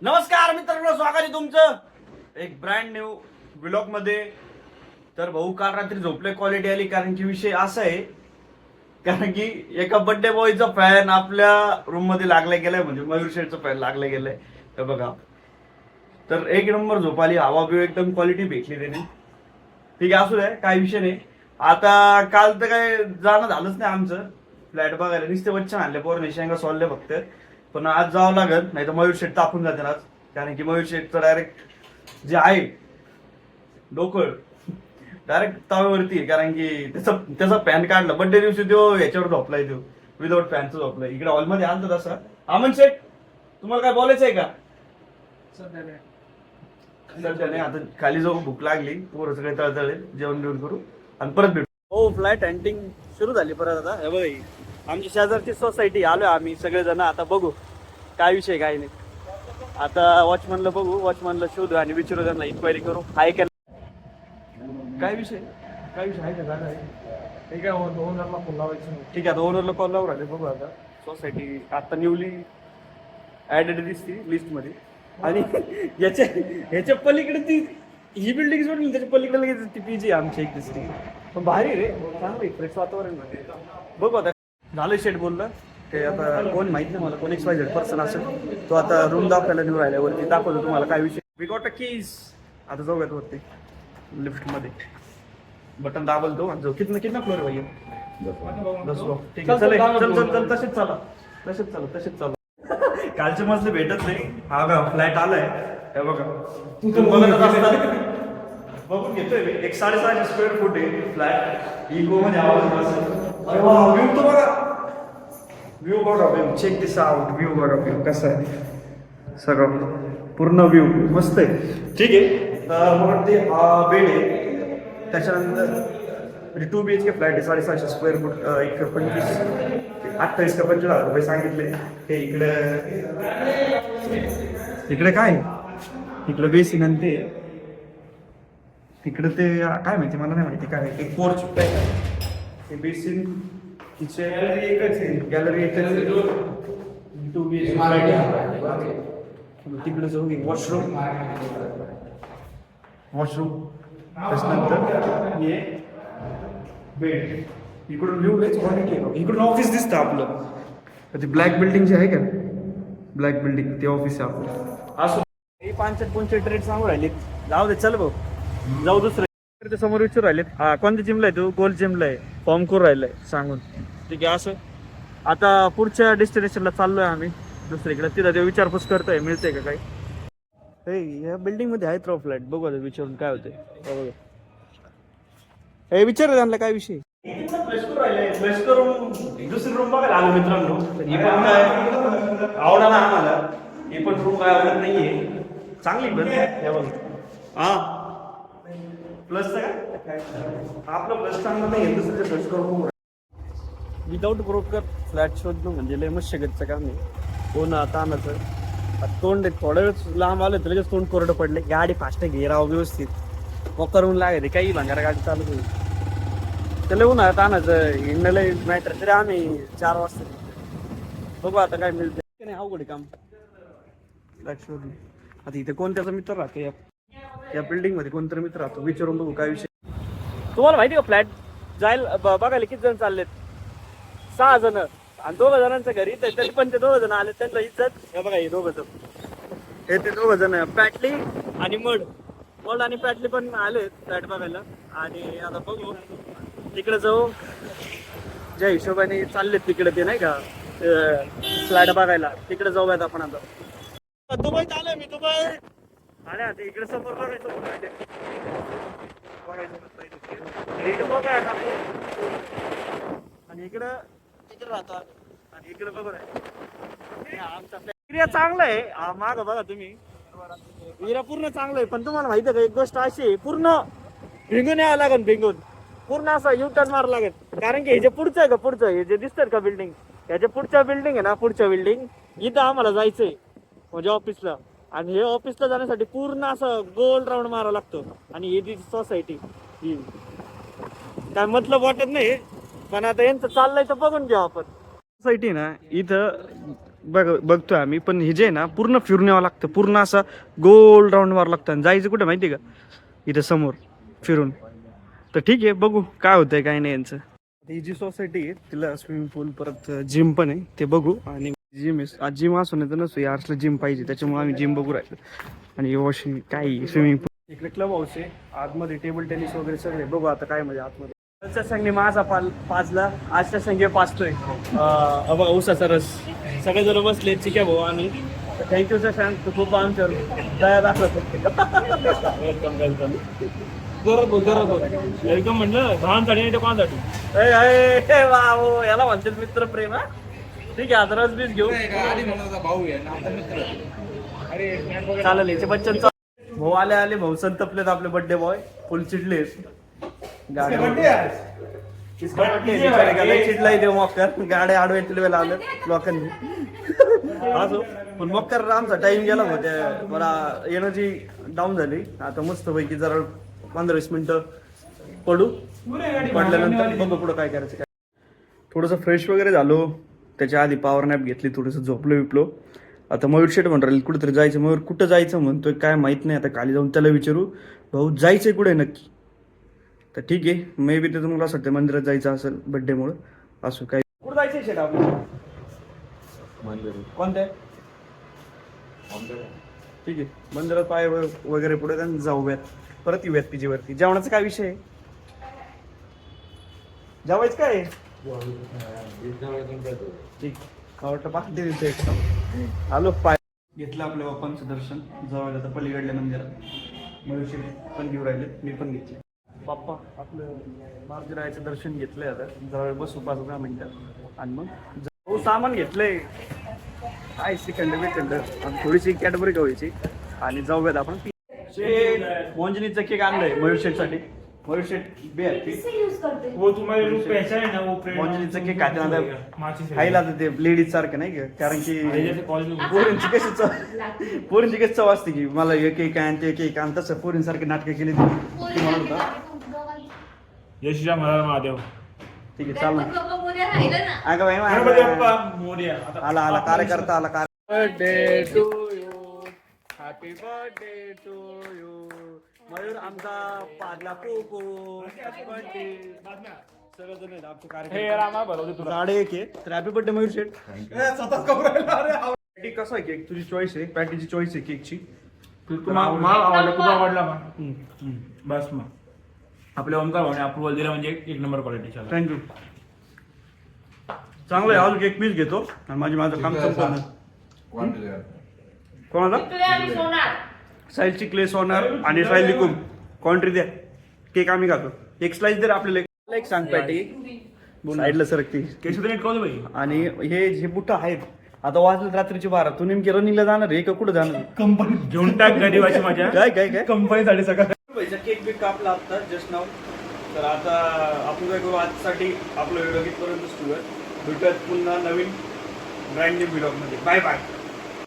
नमस्कार मित्रांनो, स्वागत आहे तुमचं एक ब्रँड न्यू व्लॉग मध्ये. तर भाऊ काल रात्री झोपले, क्वालिटी आली. कारण की विषय असा आहे, कारण की एका बर्थडे बॉयचा फॅन आपल्या रूम मध्ये लागला गेलाय, म्हणजे मयूर शेठचा फॅन लागला गेलाय. तर बघा, तर एक नंबर झोप आली, हवा बिव एकदम क्वालिटी भेटली त्याने. ठीक आहे, असू द्या, काय विषय नाही. आता काल तर काय जाणं झालंच नाही आमचं फ्लॅट बघायला. नुसते बच्चे आणले, पोर शेंगा सोडले फक्त. पण आज जावं लागत, नाही तर मयूर शेठ तापून जाते आज. कारण की मयूर शेठचं डायरेक्ट जे आहे डोकं डायरेक्ट तव्यावरती आहे. कारण की त्याचा फॅन काढला बर्थडे दिवशी, तो याच्यावर झोपलाय, तो विदाऊट फॅनचं झोपलाय. इकडे हॉलमध्ये आलं तसा. अमन शेठ, तुम्हाला काय बोलायचं आहे का? सध्या नाही, आता खाली जाऊ, भूक लागली, पोरं सगळे तळतळे, जेवण बिवण करू आणि परत भेटू. हो, फ्लॅट हंटिंग सुरू झाली परत. आता हे बघ, आमची शेजारची सोसायटी आलोय आम्ही सगळेजण. आता बघू काय विषय काय नाही. आता वॉचमॅनला बघू, वॉचमॅनला शोधू आणि विचारू, त्यांना इन्क्वायरी करू. हाय का काय विषय, काय विषय आहे का? जागा आहे ठीक आहे, ओनरला फोन लावायचं. ठीक आहे, आता ओनरला कॉल लावून राहिले. बघू आता सोसायटी आता न्यूली ऍडेड दिसते लिस्ट मध्ये. आणि याच्या पलीकडे ती ही बिल्डिंग सोडली, त्याच्या पलीकडे लगेच ती पीजी आमची एक दिसते. पण भारी रे, चांगलं फ्रेश वातावरण मध्ये. बघू आता झालं. शेट बोललं ते आता कोण माहित नाही मला, कोण XYZ पर्सन असेल तो आता रूम दाखवायला निघून राहिल्या वरती. दाखवतो तुम्हाला काय विषय. We got a keys. आता जाऊयात वरती लिफ्ट मध्ये, बटन दाबल तो आणि जाऊ. कितना फ्लोर आहे भैया? 10 फ्लोर. ठीक आहे, चल चल चल, तसेच चला. कालचे मजले भेटत नाही. हा बघा फ्लॅट आलाय, हे बघा. बघत असतात, बघून घेतोय मी. एक 650 स्क्वेअर फूट आहे फ्लॅट. इको मध्ये आवाज असेल. व्ह्यू तो बघा, व्ह्यू बघा, व्ह्यू चेक दिस आउट. व्ह्यू बघा, व्ह्यू कसा आहे सगळं, पूर्ण व्ह्यू मस्त आहे. ठीक आहे, तर मला वाटते हा बेड आहे. त्याच्यानंतर 2 BHK फ्लॅट आहे, 650 स्क्वेअर फूट. एक 28 का 25,000 रुपये सांगितले. हे इकडे काय, इकडे बेसिन आणि तिकडे ते काय माहिती, मला नाही माहिती काय ते पोर्च ते बेसिन. तिचे गॅलरी एकच आहे, गॅलरी एकच. 2 BHK फ्लॅट आहे. तिकडे जाऊ, वॉशरूम त्याच्यानंतर हे बेड. इकडून व्ह्यू लयच क्वालिटी आहे. इकडून ऑफिस दिसतं आपलं. ती ब्लॅक बिल्डिंग जी आहे का, ब्लॅक बिल्डिंग ते ऑफिस आहे आपलं. असं हे 5 रेट सांगू राहिले. जाऊ दे, चल भाऊ जाऊ दुसरं. समोर विचारू राहिलेत, हा कोणत्या जिमला आहे तू? गोल्ड जिमला आहे. फॉर्म करू राहिलाय सांगून. ठीक आहे, असं आता पुढच्या डेस्टिनेशनला चाललोय आम्ही दुसरीकडे. तिथं ते विचारपूस करतोय मिळतंय का काही. या बिल्डिंग मध्ये आहेत राव फ्लॅट. बघू आता विचारून काय होतंय. हे विचार त्यांना काय विषय. फ्लश करून दुसरी रूम बघायला आलो मित्रांनो. ही पण काय आवडा ना आम्हाला. ही पण रूम काय आवडत नाहीये, चांगली पण हे बघ. हा प्लस काय आपलं प्लस चांगलं नाही, दुसऱ्याचं फ्लश करून. विदाऊट ब्रोकर फ्लॅट शोधणं म्हणजे लय मशगतचं काम आहे. कोण आता आणायचं तोंड थोडं वेळ लांब आलं तर लगेच तोंड कोरडं पडले. गाडी फास्ट घेराव व्यवस्थित करून लागते. काही भांगारा गाडी चालू होईल त्याला उन्हाळ्यात आणायचं. हिंडलं मॅटर तरी आम्ही 4 वाजता. बघू आता काय मिळतं नाही. अवघड काम फ्लॅट शोधणे. आता इथे कोणत्याचा मित्र राहतो, या बिल्डिंग मध्ये कोणतरी मित्र राहतो. विचारून बघू काय विषय. तुम्हाला माहिती का फ्लॅट जायला बघायला किती जण चाललेत? 6 जण. आणि 2 जणांचं घरी तरी पण ते 2 जण आले. त्यांना इज्जत हे बघा. हे 2 जण, हे ते 2 जण पॅटली आणि मड आणि पॅटली पण आले फ्लॅट बघायला. आणि आता बघू तिकडे जाऊ. ज्या हिशोबाने चाललेत तिकडे ते नाही का फ्लॅट बघायला, तिकडे जाऊयात आपण. आता दुबईत आलोय मी. दुबई आणि आता इकडे समोर बघायचं आणि इकडं राहतो. आणि इकडे बघू आमचा एरिया चांगला आहे. माग बघा तुम्ही, एरिया पूर्ण चांगलं आहे. पण तुम्हाला माहिती आहे का, एक गोष्ट अशी आहे, पूर्ण भिंगून यावं लागेल. भिंगून पूर्ण असं U-टर्न मारावं लागेल. कारण की हे जे पुढचं आहे का, पुढचं हे जे दिसतात का बिल्डिंग, याच्या पुढच्या बिल्डिंग आहे ना, पुढच्या बिल्डिंग इथं आम्हाला जायचंय म्हणजे ऑफिसला. आणि हे ऑफिसला जाण्यासाठी पूर्ण असं गोल राऊंड मारावं लागतो. आणि ही जी सोसायटी ही काय मतलब वाटत नाही, पण आता यांचं चाललंय तर बघून घेऊ आपण. सोसायटी ना इथं बघतोय आम्ही, पण हे जे आहे ना पूर्ण फिरून यावं लागतं, पूर्ण असं गोल राऊंड मारावं लागतं. आणि जायचं कुठं माहिती आहे का, इथं समोर फिरून. तर ठीक आहे, बघू काय होतंय काय नाही यांचं. ही जी सोसायटी आहे तिला स्विमिंग पूल परत जिम पण आहे, ते बघू. आणि जिम आहे, आज जिम असू नाही तर नसू, यार्सला जिम पाहिजे, त्याच्यामुळे आम्ही जिम बघू राहिलो. आणि वॉशिंग काय स्विमिंग पूल इकडे, क्लब हाऊस आहे आतमध्ये, टेबल टेनिस वगैरे सगळे. बघू आता काय म्हणजे आतमध्ये. आजच्या संघे माझा पाचला, आजच्या संघे पाचतोय बघा ऊसाचा रस. सगळेजण बसले, चिक्या भाऊ आणि थँक्यू सर फॅन, तू खूप आमच्यावर दया दाखवतो. Welcome welcome. एकदम म्हटलं धावांसाठी कोणासाठी याला म्हणतात मित्र प्रेम. ठीक आहे, आता रस बीस घेऊ चालेल. याचे बच्चन भाऊ आले भाऊ संतपलेत, आपले बड्डे बॉय फुल चिडले. गाड्या चिडलाय देऊ मक्कर, गाड्या आडवे लावले लोकांनी. असो, पण मक्कर आमचा टाइम गेला होत्या, मला एनर्जी डाऊन झाली. आता मस्त पैकी जरा 15-20 मिनिटं पडू, पडल्यानंतर बघू पुढं काय करायचं. काय थोडंसं फ्रेश वगैरे झालो, त्याच्या आधी पॉवर नॅप घेतली, थोडंसं झोपलो विपलो. आता मयूर शेट म्हणून राहील कुठेतरी जायचं. मयूर कुठं जायचं म्हणतोय काय माहित नाही, आता खाली जाऊन त्याला विचारू, भाऊ जायचंय कुठे नक्की. तर ठीक आहे, मे बी ते तुम्हाला असं वाटतं मंदिरात जायचं असेल बड्डेमुळं, असं काय. कुठं जायचंय शेट आपलं, कोणत्या. ठीक आहे, मंदिरात पाय वगैरे पुढे जाऊयात, परत येऊयात पीजीवरती. जेवणाचा काय विषय आहे, जेवायचं काय. ठीक, वाटतं पाठी आलो. पाय घेतलं आपल्या बाप्पांचं दर्शन, जवळ आता पलीकडल्या मंदिरात. मयुषी पण घेऊन राहिले, मी पण घेतले. बाप्पा आपलं महाराजाचं दर्शन घेतलंय, आता जवळ बसू 5-10 मिनिटात. आणि मग सामान घेतलंय, काय श्रीखंड बिखंड आणि थोडीशी कॅडबरी गव्हाची. आणि जाऊयात आपण. मोंजनीचं केक आणलंय मयूर शेठसाठी. मयूर शेठ मोंजनीचं केक खायला ते लेडीज सारखं नाही का, कारण की पोरींची कशी चव असते की मला हे केक आण ते केक आण, तसं पोरींसारखे नाटकं केली ती म्हणत होता. यशराम महादेव. ठीक आहे, चालू. आला आला कार्यकर्ता आला. Birthday to you, happy birthday to you Mayur आमचा पाडला कोको. सगळं जण आमचे कार्यक्रम साडे एक आहे, तर हॅपी बर्थडे मयूर शेठ. पॅटी कसा आहे केक, तुझी चॉईस आहे, पॅटीची चॉईस आहे केकची. तुला आवडला बस मग आपल्या ओमकार भाऊने अप्रुव्हल दिला म्हणजे एक नंबर क्वालिटी. थँक्यू, चांगलं आहे. अजून एक पीस घेतो आणि माझं काम संपलं. कोणाला, साहिलची क्ले सोनार आणि साहिल लिकूम कॉन्ट्री द्या. केक आम्ही खातो, एक स्लाइस दे आपल्याला. एक सांग पॅटी साईडला सरकती आणि हे जे बुट्टा आहेत. आता वाजलं रात्रीची 12, तू नेमकी रनिंगला जाणार आहे का कुठं जाणार. कंपनी घेऊन टाक गरीबाची माझ्या. काय काय काय कंपनीसाठी सगळं केक बी कापला आता जस्ट नाव. तर आता आपण काय करू, आजसाठी आपलं व्हिडिओ कितपर्यंत सुरू आहे. भेटूयात पुन्हा नवीन ब्रँड न्यू व्हिडिओमध्ये. Bye bye.